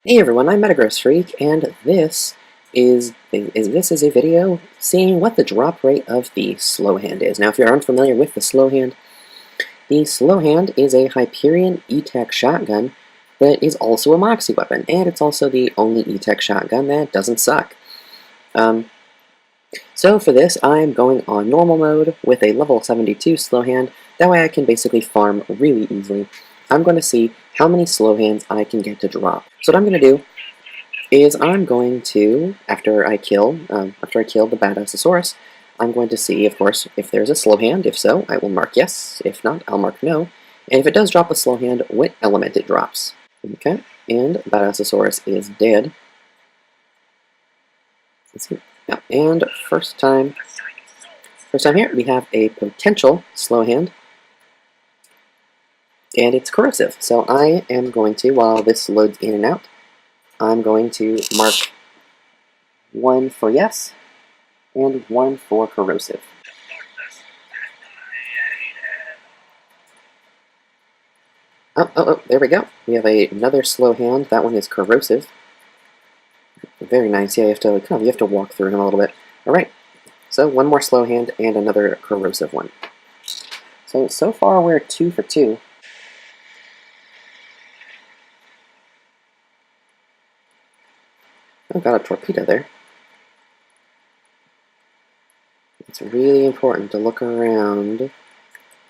Hey everyone, I'm Metagross Freak, and this is a video seeing what the drop rate of the SlowHand is. Now, if you're unfamiliar with the SlowHand is a Hyperion E-tech shotgun that is also a Moxxi weapon, and it's also the only E-tech shotgun that doesn't suck. So for this, I'm going on normal mode with a level 72 SlowHand. That way I can basically farm really easily. I'm going to see how many SlowHands I can get to drop. So what I'm going to do is I'm going to, after I kill the Badassasaurus, I'm going to see, of course, if there's a SlowHand. If so, I will mark yes. If not, I'll mark no. And if it does drop a SlowHand, what element it drops. Okay, and Badassasaurus is dead. Let's see. Yeah, and first time here, we have a potential SlowHand, and it's corrosive. So I am going to, while this loads in and out, I'm going to mark 1 for yes, and 1 for corrosive. Oh, there we go. We have another SlowHand. That one is corrosive. Very nice. Yeah, you have to walk through him a little bit. All right. So one more SlowHand and another corrosive one. So far we're 2 for 2. Oh, got a torpedo there. It's really important to look around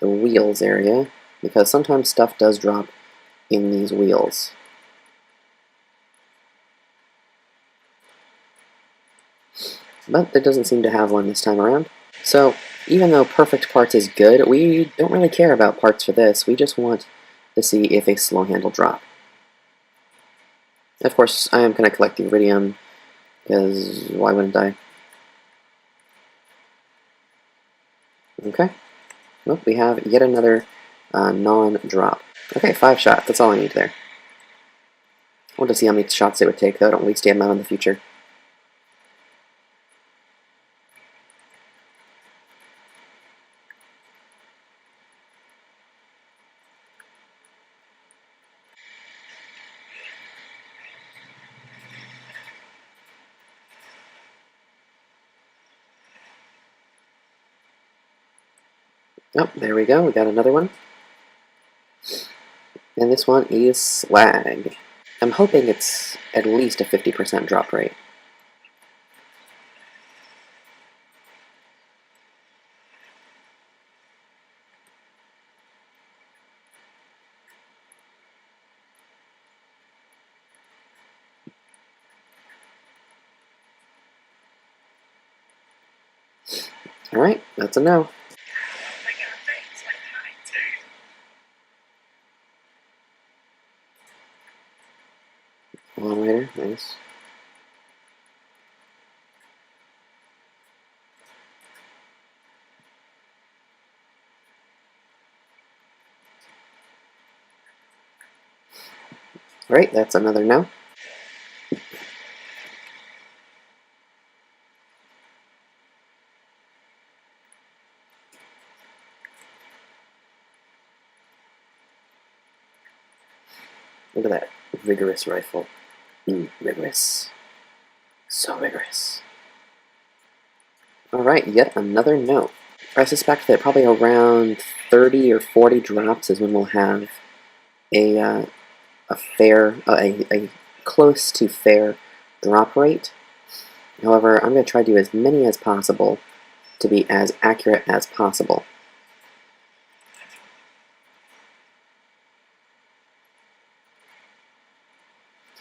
the wheels area, because sometimes stuff does drop in these wheels. But it doesn't seem to have one this time around. So, even though perfect parts is good, we don't really care about parts for this. We just want to see if a SlowHand will drop. Of course, I am going to collect the iridium, because why wouldn't I? Okay. Well, we have yet another non-drop. Okay, 5 shots. That's all I need there. I want to see how many shots it would take, though. I don't waste ammo in the future. Oh, there we go. We got another one. And this one is slag. I'm hoping it's at least a 50% drop rate. Alright, that's a no. Long later, nice. Alright, that's another no. Look at that vigorous rifle. Vigorous. So vigorous. Alright, yet another no. I suspect that probably around 30 or 40 drops is when we'll have a close to fair drop rate. However, I'm going to try to do as many as possible to be as accurate as possible.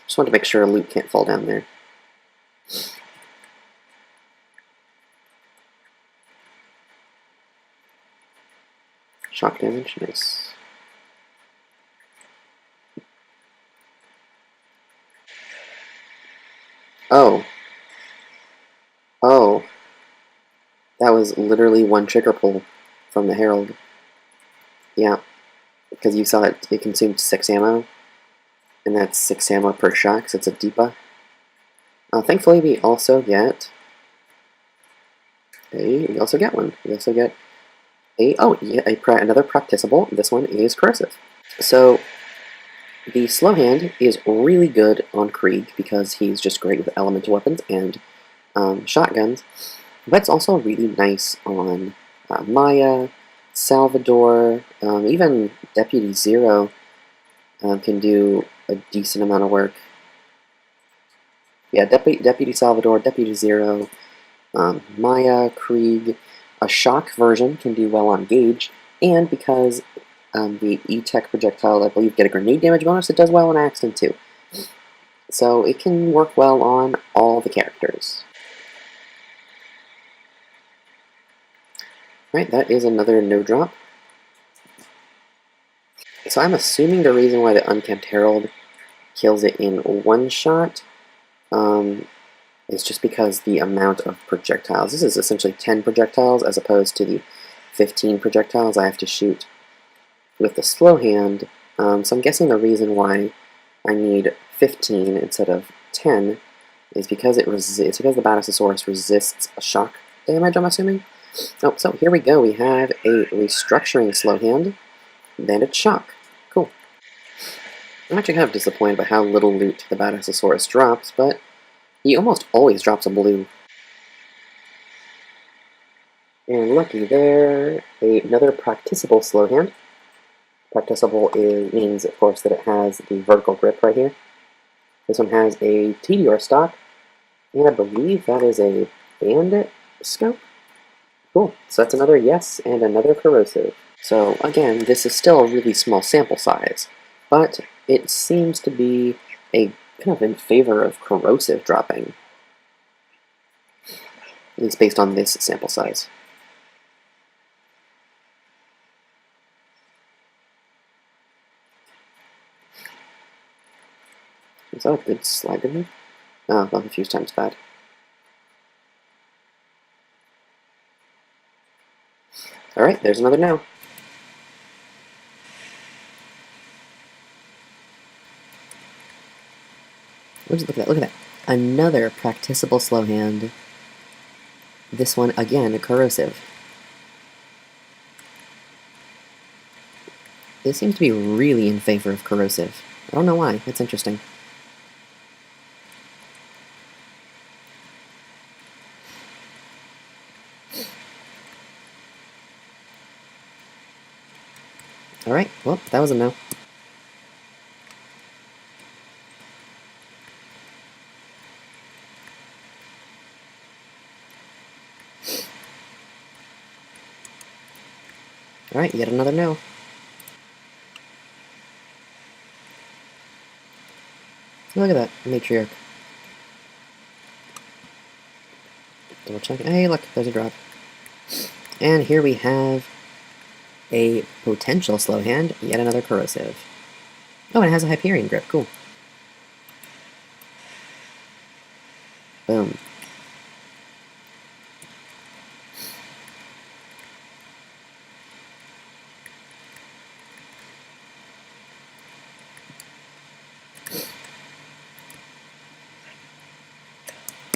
Just want to make sure a loot can't fall down there. Shock damage, nice. Oh. Oh. That was literally one trigger pull from the Herald. Yeah. Because you saw it consumed 6 ammo. And that's 6 ammo per shot, because it's a Deepa. Thankfully, we also get one. We also get another practicable. This one is corrosive. So The Slowhand is really good on Krieg because he's just great with elemental weapons and shotguns, but it's also really nice on Maya, Salvador, even Deputy Zero can do a decent amount of work. Yeah, Deputy Salvador, Deputy Zero, Maya, Krieg. A shock version can do well on Gauge, and because the E-tech projectile, I believe, get a grenade damage bonus, it does well on Axton too. So it can work well on all the characters. Right, that is another no drop. So I'm assuming the reason why the Unkempt Herald kills it in one shot is just because the amount of projectiles. This is essentially 10 projectiles as opposed to the 15 projectiles I have to shoot with the Slowhand. So I'm guessing the reason why I need 15 instead of 10 is because it's because the Badassasaurus resists shock damage, I'm assuming. Oh, so here we go. We have a restructuring Slowhand, then it's shock. Cool. I'm actually kind of disappointed by how little loot the Badassasaurus drops, but he almost always drops a blue. And lucky there, another practicable Slowhand. Practicable means, of course, that it has the vertical grip right here. This one has a TDR stock, and I believe that is a bandit scope. Cool, so that's another yes and another corrosive. So again, this is still a really small sample size, but it seems to be a kind of in favor of corrosive dropping, at least based on this sample size. Is that a good slide grenade? Oh, well, a few times bad. Alright, there's another no. Look at that, look at that. Another practicable Slowhand. This one, again, corrosive. This seems to be really in favor of corrosive. I don't know why, it's interesting. Alright, well, that was a no. Alright, yet another no. Look at that, matriarch. Double check. Hey, look, there's a drop. And here we have a potential Slowhand, yet another corrosive. Oh, and it has a Hyperion grip, cool. Boom.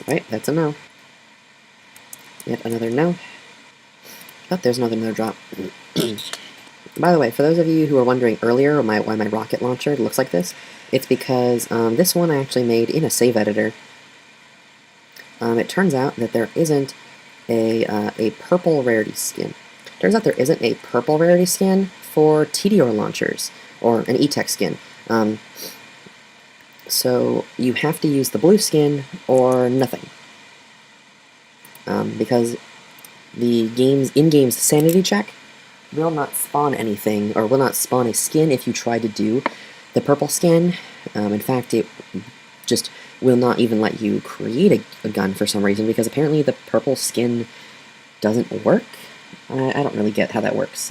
Right, that's a no. Yet another no. Oh, there's another no drop. By the way, for those of you who were wondering earlier why my rocket launcher looks like this, it's because this one I actually made in a save editor. It turns out that there isn't a purple rarity skin. Turns out there isn't a purple rarity skin for TDR launchers, or an E-tech skin. So you have to use the blue skin or nothing. Because the in-game's sanity check will not spawn anything, or will not spawn a skin if you try to do the purple skin. In fact, it just will not even let you create a gun for some reason, because apparently the purple skin doesn't work. I don't really get how that works.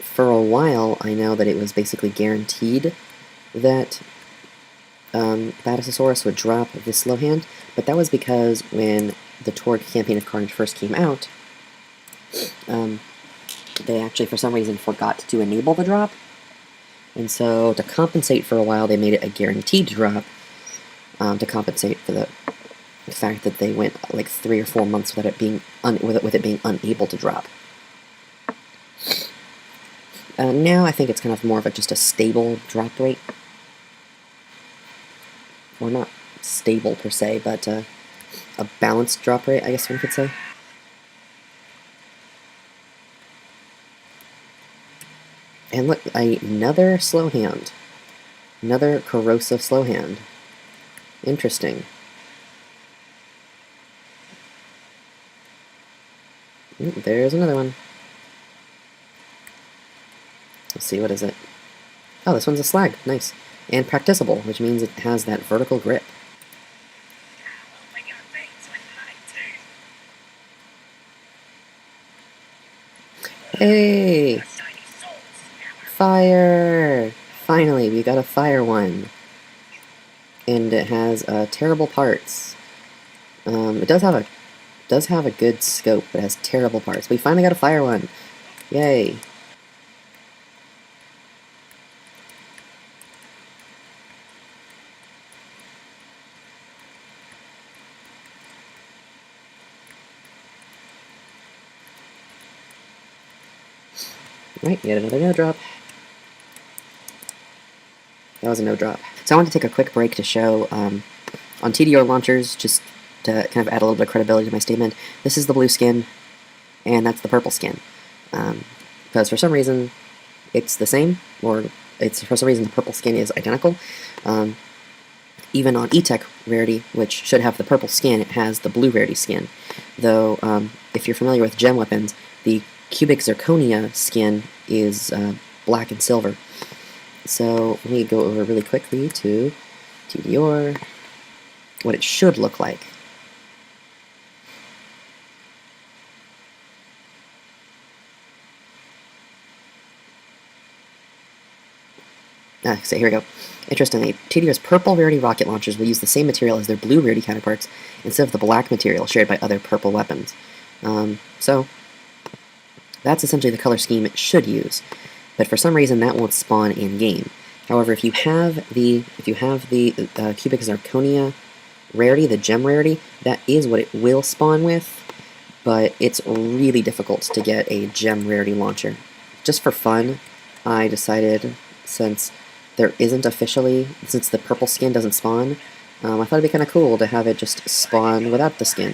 For a while, I know that it was basically guaranteed that Badassasaurus would drop this Slowhand, but that was because when the Torg Campaign of Carnage first came out, they actually, for some reason, forgot to enable the drop, and so to compensate for a while, they made it a guaranteed drop, to compensate for the fact that they went like 3 or 4 months without it being with it being unable to drop. Now I think it's kind of more of just a stable drop rate. Well, not stable per se, but a balanced drop rate, I guess one could say. And look, another SlowHand. Another corrosive SlowHand. Interesting. There's another one. Let's see, what is it? Oh, this one's a slag. Nice. And practicable, which means it has that vertical grip. Hey! Fire! Finally, we got a fire one. And it has terrible parts. It does have a good scope, but it has terrible parts. We finally got a fire one. Yay! Right, yet another no drop. That was a no drop. So I wanted to take a quick break to show on TDR launchers, just to kind of add a little bit of credibility to my statement. This is the blue skin, and that's the purple skin. Because for some reason it's the same, or for some reason the purple skin is identical. Even on E-tech rarity, which should have the purple skin, it has the blue rarity skin. Though, if you're familiar with gem weapons, the cubic zirconia skin is black and silver. So let me go over really quickly to TDR, what it should look like. So here we go. Interestingly, TDR's purple rarity rocket launchers will use the same material as their blue rarity counterparts instead of the black material shared by other purple weapons. So that's essentially the color scheme it should use, but for some reason that won't spawn in game. However, if you have the cubic zirconia rarity, the gem rarity, that is what it will spawn with, but it's really difficult to get a gem rarity launcher. Just for fun, I decided, since there isn't officially, since the purple skin doesn't spawn, I thought it'd be kind of cool to have it just spawn without the skin.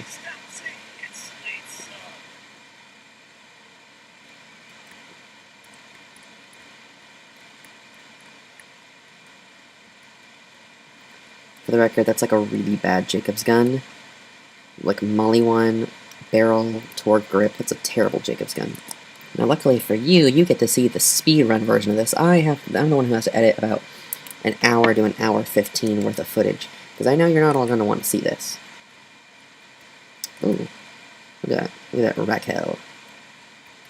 For the record, that's like a really bad Jacob's gun. Like Molly 1, barrel, torque, grip. That's a terrible Jacob's gun. Now luckily for you, you get to see the speedrun version of this. I'm the one who has to edit about an hour to an hour 15 worth of footage, because I know you're not all going to want to see this. Ooh, look at that Raquel.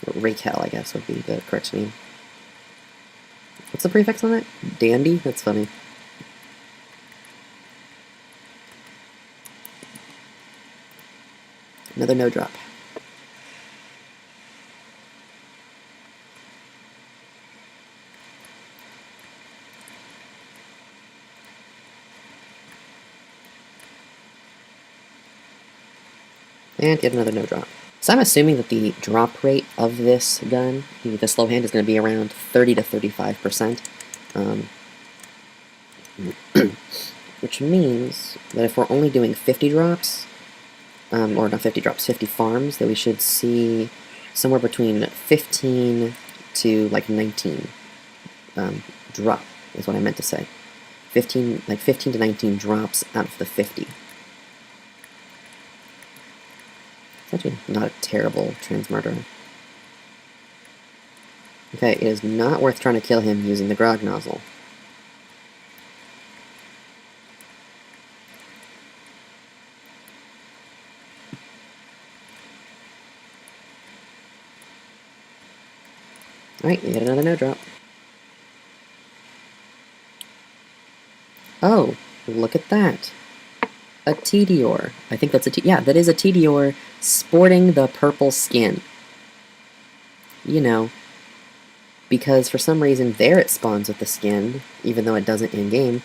Or Raquel, I guess, would be the correct name. What's the prefix on it? Dandy? That's funny. Another no drop. And get another no drop. So I'm assuming that the drop rate of this gun, the SlowHand, is going to be around 30 to 35%. Which means that if we're only doing 50 drops, or not 50 drops, 50 farms, that we should see somewhere between 15 to like 19 drop, is what I meant to say. 15 to 19 drops out of the 50. It's actually not a terrible transmurderer. Okay, it is not worth trying to kill him using the grog nozzle. Alright, you get another no drop. Oh, look at that. A TDR. I think that's yeah, that is a TDR sporting the purple skin. You know, because for some reason there it spawns with the skin, even though it doesn't in-game.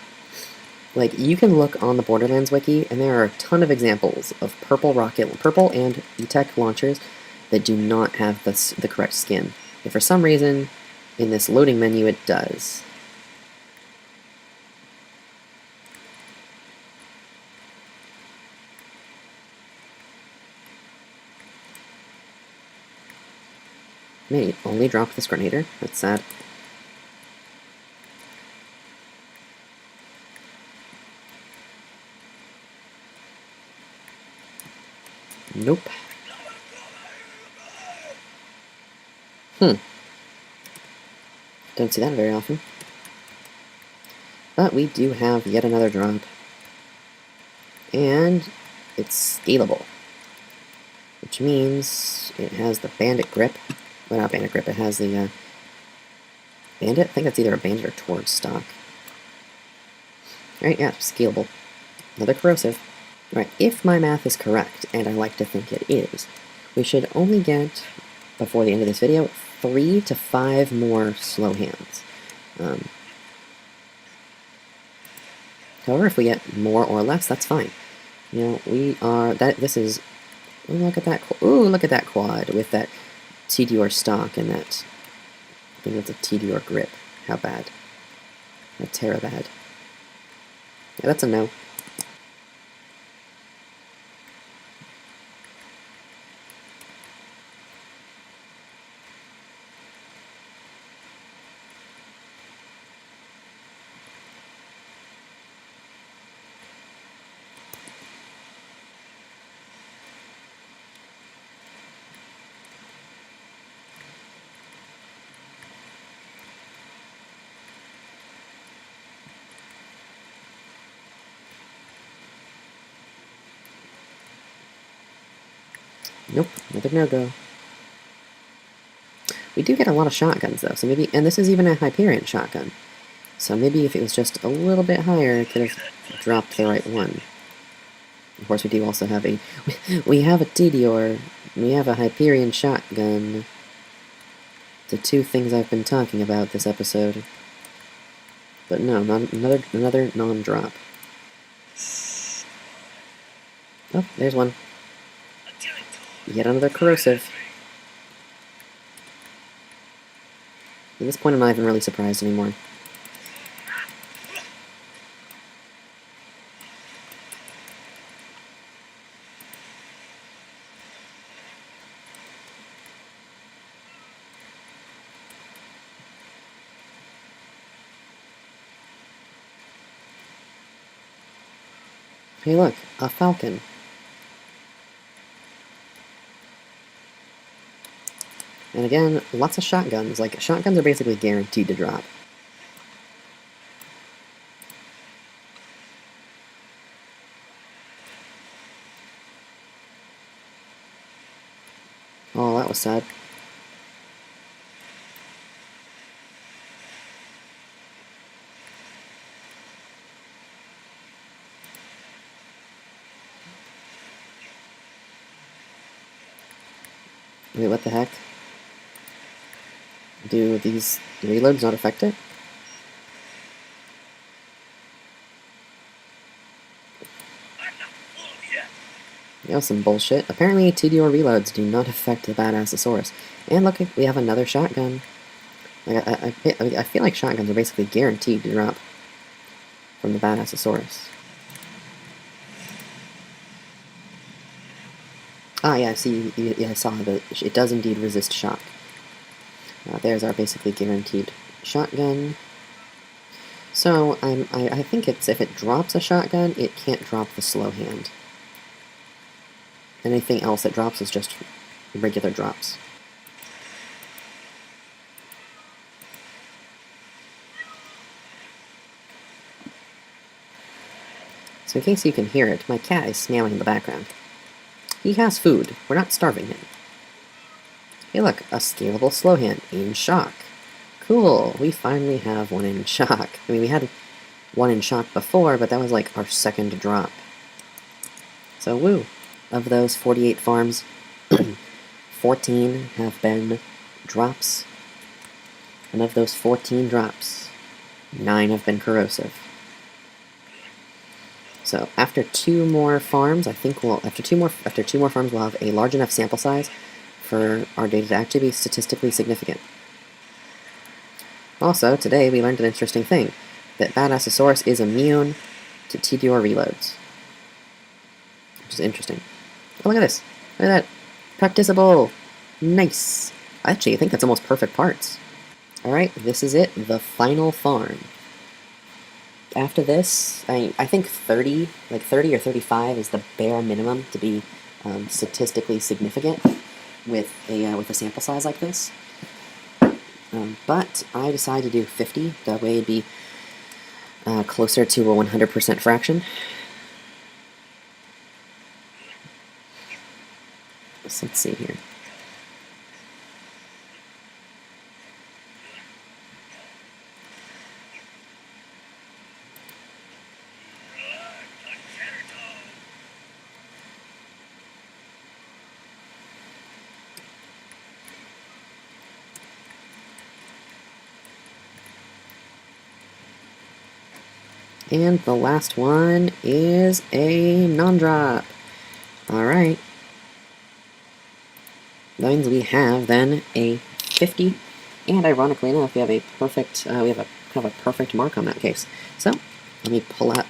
Like, you can look on the Borderlands wiki, and there are a ton of examples of purple and E-tech launchers that do not have the correct skin. And for some reason, in this loading menu, it does. Man, it only dropped this grenadier. That's sad. Nope. Don't see that very often. But we do have yet another drop. And it's scalable. Which means it has the bandit grip. Well, not bandit grip, it has the bandit? I think that's either a bandit or Torg stock. Alright, yeah, scalable. Another corrosive. Right, if my math is correct, and I like to think it is, we should only get, before the end of this video, 3 to 5 more SlowHand's. However, if we get more or less, that's fine. You know, this is, ooh, look at that quad with that TDR stock and that, I think that's a TDR grip. How bad? How terra bad. Yeah, that's a no. Nope, another no-go. We do get a lot of shotguns, though, so maybe, and this is even a Hyperion shotgun, so maybe if it was just a little bit higher, it could have dropped the right one. Of course, we do also have we have a TDR, we have a Hyperion shotgun. The two things I've been talking about this episode. But no, another non-drop. Oh, there's one. Yet another corrosive. At this point, I'm not even really surprised anymore. Hey look, a falcon. And again, lots of shotguns. Like, shotguns are basically guaranteed to drop. Oh, that was sad. Wait, what the heck? Do these reloads not affect it? You know, some bullshit. Apparently, TDR reloads do not affect the Badassasaurus. And look, we have another shotgun. Like, I feel like shotguns are basically guaranteed to drop from the Badassasaurus. Ah, yeah, see, yeah, I saw that it does indeed resist shock. There's our basically guaranteed shotgun. So, I think if it drops a shotgun, it can't drop the SlowHand. Anything else that drops is just regular drops. So in case you can hear it, my cat is meowing in the background. He has food. We're not starving him. Hey look, a scalable SlowHand in shock. Cool, we finally have one in shock. I mean, we had one in shock before, but that was like our second drop. So woo. Of those 48 farms, 14 have been drops. And of those 14 drops, 9 have been corrosive. So after 2 more farms, I think after two more farms we'll have a large enough sample size for our data to actually be statistically significant. Also, today we learned an interesting thing, that Badassasaurus is immune to TDR reloads, which is interesting. Oh, look at this! Look at that! Practicable! Nice! Actually, I think that's almost perfect parts. Alright, this is it, the final farm. After this, I think 30 or 35 is the bare minimum to be statistically significant with a sample size like this. But I decided to do 50, that way it'd be closer to a 100% fraction. So let's see here. And the last one is a non-drop. Alright. That means we have then a 50, and ironically enough, we have a perfect kind of a perfect mark on that case. So let me pull up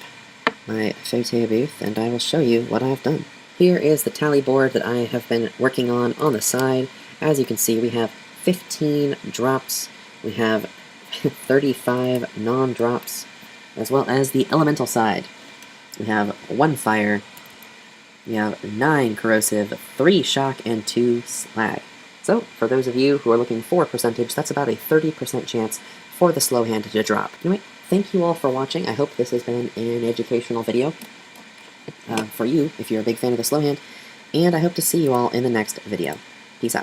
my photo booth and I will show you what I've done. Here is the tally board that I have been working on the side. As you can see, we have 15 drops, we have 35 non-drops, as well as the elemental side. We have 1 fire, we have 9 corrosive, 3 shock, and 2 slag. So, for those of you who are looking for a percentage, that's about a 30% chance for the slow hand to drop. Anyway, thank you all for watching. I hope this has been an educational video for you, if you're a big fan of the slow hand, and I hope to see you all in the next video. Peace out.